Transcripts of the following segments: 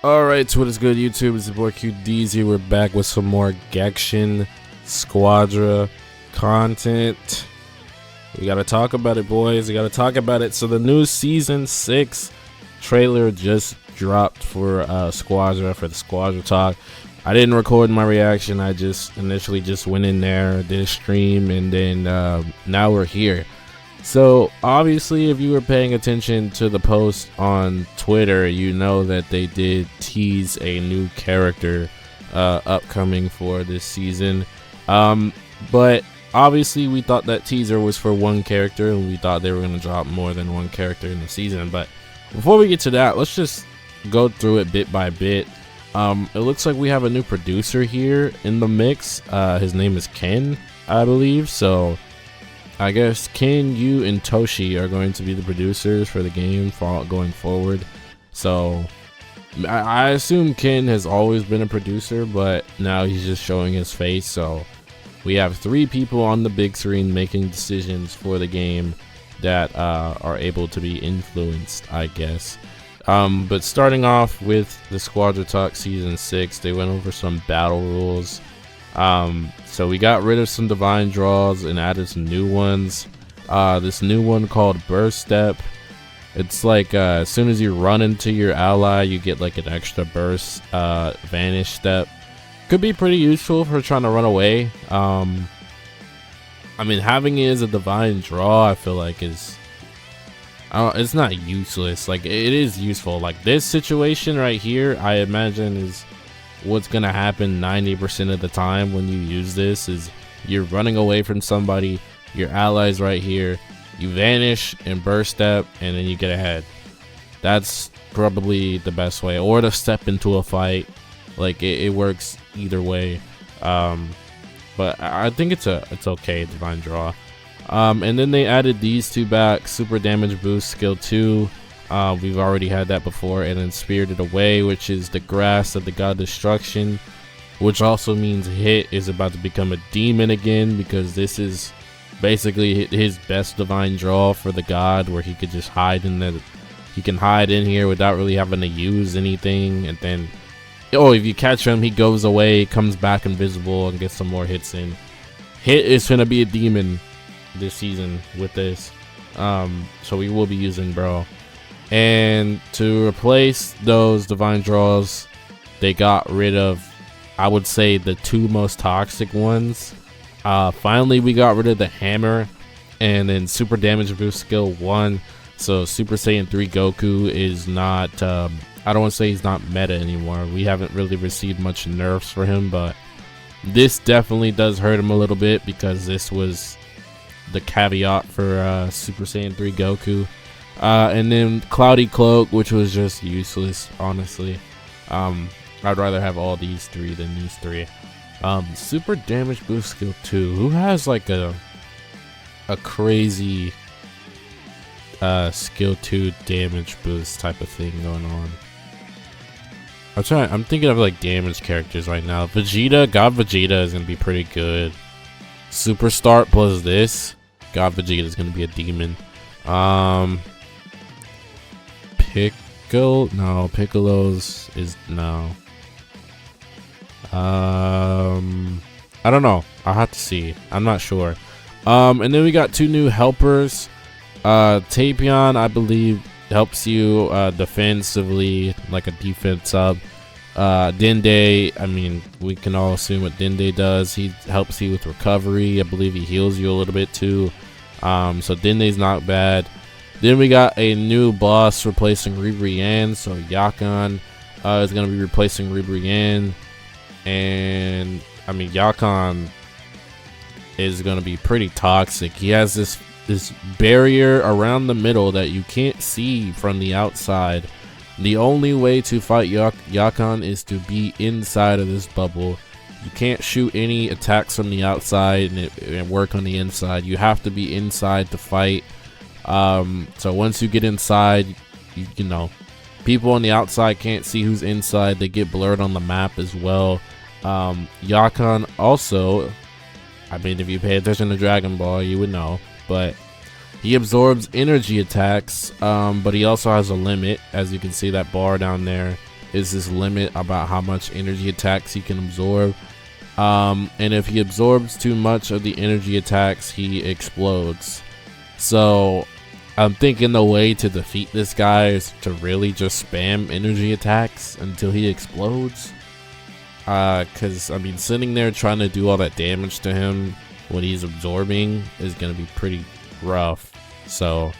Alright, what is good, YouTube? It's your boy QDZ. We're back with some more Gekishin Squadra content. We gotta talk about it, boys. We gotta talk about it. So the new season 6 trailer just dropped for Squadra, for the Squadra talk. I didn't record my reaction. I just initially just went in there, did a stream, and then now we're here. So obviously, if you were paying attention to the post on Twitter, you know that they did tease a new character upcoming for this season. But obviously we thought that teaser was for one character, and we thought they were going to drop more than one character in the season. But before we get to that, let's just go through it bit by bit. It looks like we have a new producer here in the mix. His name is Ken, I believe. So I guess Ken, you, and Toshi are going to be the producers for the game going forward. So I assume Ken has always been a producer, but now he's just showing his face. So we have 3 people on the big screen making decisions for the game that are able to be influenced, I guess. But starting off with the Squadra Talk Season 6, they went over some battle rules. So we got rid of some divine draws and added some new ones. This new one called Burst Step. It's like as soon as you run into your ally, you get like an extra burst vanish step. Could be pretty useful for trying to run away. I mean, having it as a divine draw, I feel like is it's not useless. Like, it is useful. Like this situation right here, I imagine is what's gonna happen 90% of the time when you use this. Is you're running away from somebody, your allies right here, you vanish and burst step, and then you get ahead. That's probably the best way, or to step into a fight. Like it works either way. But I think it's okay divine draw. And then they added these 2 back: super damage boost skill 2. We've already had that before, and then Spirited Away, which is the grass of the god destruction, which also means Hit is about to become a demon again, because this is basically his best divine draw for the god, where he could just hide in the he can hide in here without really having to use anything, and then if you catch him, he goes away, comes back invisible, and gets some more hits in. Hit is gonna be a demon this season with this, so we will be using Bro. And to replace those divine draws, they got rid of, I would say, the 2 most toxic ones. Finally, we got rid of the hammer, and then super damage boost skill 1. So Super Saiyan 3 Goku is not, I don't want to say he's not meta anymore. We haven't really received much nerfs for him, but this definitely does hurt him a little bit, because this was the caveat for Super Saiyan 3 Goku. And then Cloudy Cloak, which was just useless, honestly. I'd rather have all these 3 than these 3. Super damage boost skill 2. Who has like a crazy skill 2 damage boost type of thing going on? I'm thinking of like damage characters right now. Vegeta, God Vegeta is gonna be pretty good. Super Start plus this, God Vegeta is gonna be a demon. Piccolo's is no. I don't know. I'll have to see. I'm not sure. And then we got 2 new helpers. Tapion, I believe, helps you defensively, like a defense sub. Dende, I mean, we can all assume what Dende does. He helps you with recovery. I believe he heals you a little bit too. So Dende's not bad. Then we got a new boss replacing Ribrianne. So Yakan is going to be replacing Ribrianne. And I mean, Yakan is going to be pretty toxic. He has this barrier around the middle that you can't see from the outside. The only way to fight Yakan is to be inside of this bubble. You can't shoot any attacks from the outside and work on the inside. You have to be inside to fight. So once you get inside, you know, people on the outside can't see who's inside. They get blurred on the map as well. Yakan also, I mean, if you pay attention to Dragon Ball, you would know, but he absorbs energy attacks, but he also has a limit. As you can see, that bar down there is this limit about how much energy attacks he can absorb. And if he absorbs too much of the energy attacks, he explodes. So I'm thinking the way to defeat this guy is to really just spam energy attacks until he explodes. Because I mean, sitting there trying to do all that damage to him when he's absorbing is gonna be pretty rough. So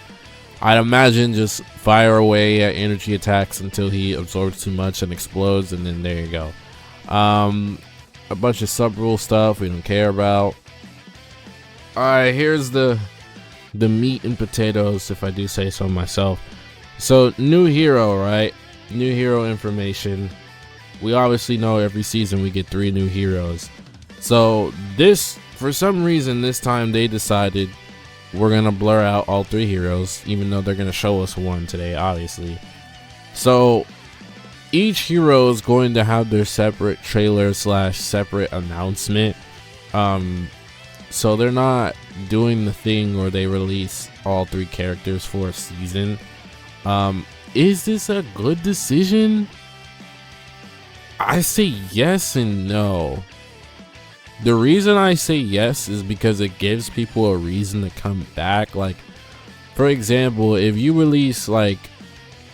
I'd imagine just fire away at energy attacks until he absorbs too much and explodes, and then there you go. A bunch of sub rule stuff we don't care about. Alright, here's the meat and potatoes, if I do say so myself. So new hero, right? New hero information. We obviously know every season we get 3 new heroes. So this, for some reason this time they decided we're gonna blur out all 3 heroes, even though they're gonna show us one today, obviously. So each hero is going to have their separate trailer / separate announcement. So they're not doing the thing where they release all 3 characters for a season. Is this a good decision? I say yes and no. The reason I say yes is because it gives people a reason to come back. Like, for example, if you release like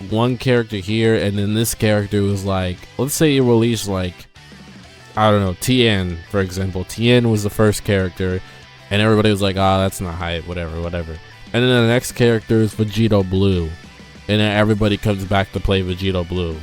one character here and then this character was like, let's say you release like, I don't know, Tien, for example. Tien was the first character and everybody was like, oh, that's not hype, whatever. And then the next character is Vegito Blue, and then everybody comes back to play Vegito Blue.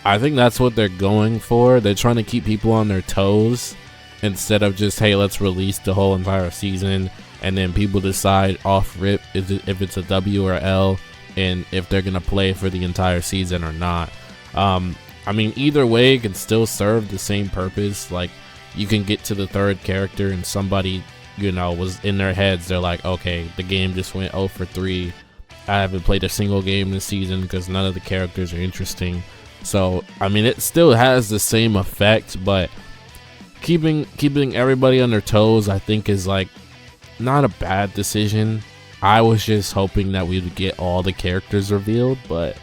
I think that's what they're going for. They're trying to keep people on their toes instead of just, hey, let's release the whole entire season and then people decide off rip if it's a W or L and if they're gonna play for the entire season or not. I mean, either way it can still serve the same purpose. Like, you can get to the 3rd character and somebody, you know, was in their heads, they're like, okay, the game just went 0 for 3. I haven't played a single game this season because none of the characters are interesting. So I mean, it still has the same effect, but keeping everybody on their toes, I think, is like not a bad decision. I was just hoping that we would get all the characters revealed, but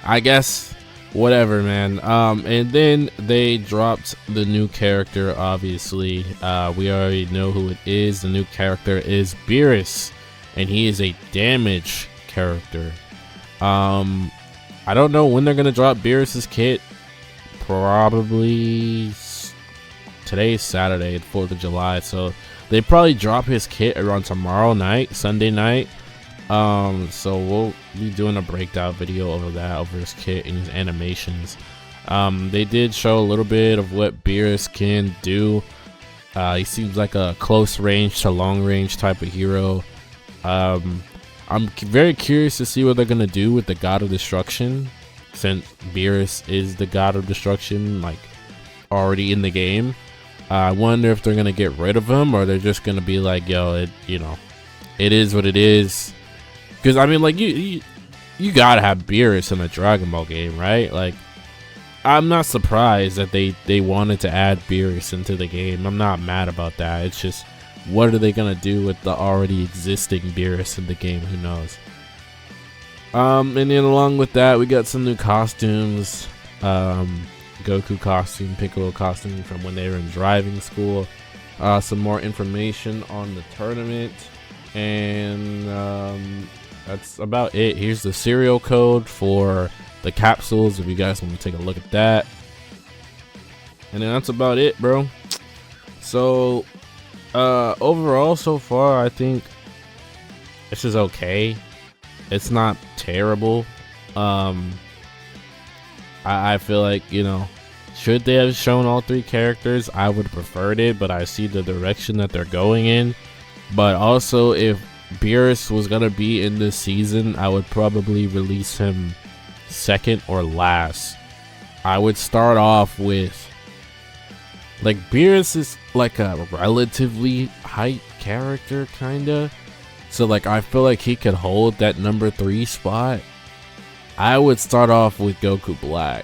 I guess whatever, man. And then they dropped the new character. Obviously, we already know who it is. The new character is Beerus, and he is a damage character. I don't know when they're gonna drop Beerus's kit. Probably today's Saturday, 4th of July, so they probably drop his kit around tomorrow night, Sunday night. So we'll be doing a breakdown video over that, over his kit and his animations. They did show a little bit of what Beerus can do. He seems like a close range to long range type of hero. I'm very curious to see what they're gonna do with the God of Destruction, since Beerus is the God of Destruction, like, already in the game. I wonder if they're gonna get rid of him, or they're just gonna be like, yo, it is what it is. Because I mean, like, you gotta have Beerus in a Dragon Ball game, right? Like, I'm not surprised that they wanted to add Beerus into the game. I'm not mad about that. It's just, what are they gonna do with the already existing Beerus in the game? Who knows? And then along with that, we got some new costumes. Goku costume, Piccolo costume from when they were in driving school. Some more information on the tournament, and that's about it. Here's the serial code for the capsules if you guys want to take a look at that. And then that's about it, bro. So overall, so far, I think this is okay. It's not terrible. I feel like, you know, should they have shown all 3 characters, I would have preferred it, but I see the direction that they're going in. But also, if Beerus was gonna be in this season, I would probably release him second or last. I would start off with, like, Beerus is like a relatively hype character, kinda. So like, I feel like he could hold that number 3 spot. I would start off with Goku Black.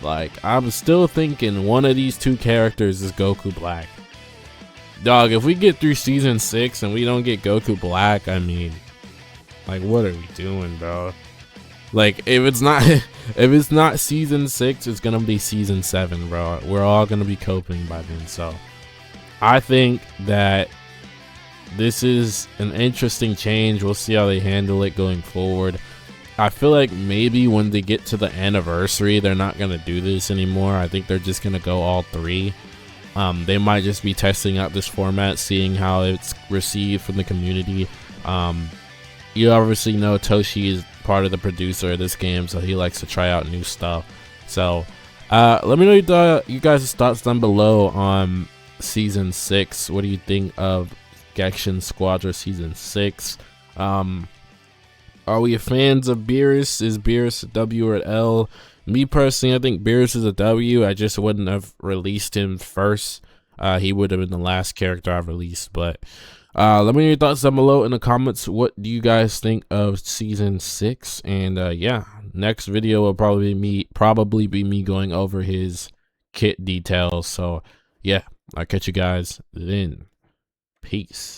Like, I'm still thinking one of these 2 characters is Goku Black. Dog, if we get through season 6 and we don't get Goku Black, I mean, like, what are we doing, bro? Like if it's not if it's not season 6, it's gonna be season 7, bro. We're all gonna be coping by then. So I think that this is an interesting change. We'll see how they handle it going forward. I feel like maybe when they get to the anniversary, they're not gonna do this anymore. I think they're just gonna go all 3. They might just be testing out this format, seeing how it's received from the community. You obviously know Toshi is part of the producer of this game, so he likes to try out new stuff. So let me know you guys' thoughts down below on season 6. What do you think of Gekishin Squadra season 6? Are we fans of Beerus? Is Beerus a W or an L? Me personally, I think Beerus is a W. I just wouldn't have released him first. He would have been the last character I've released. But let me know your thoughts down below in the comments. What do you guys think of season 6? And yeah, next video will probably be me going over his kit details. So yeah, I'll catch you guys then. Peace.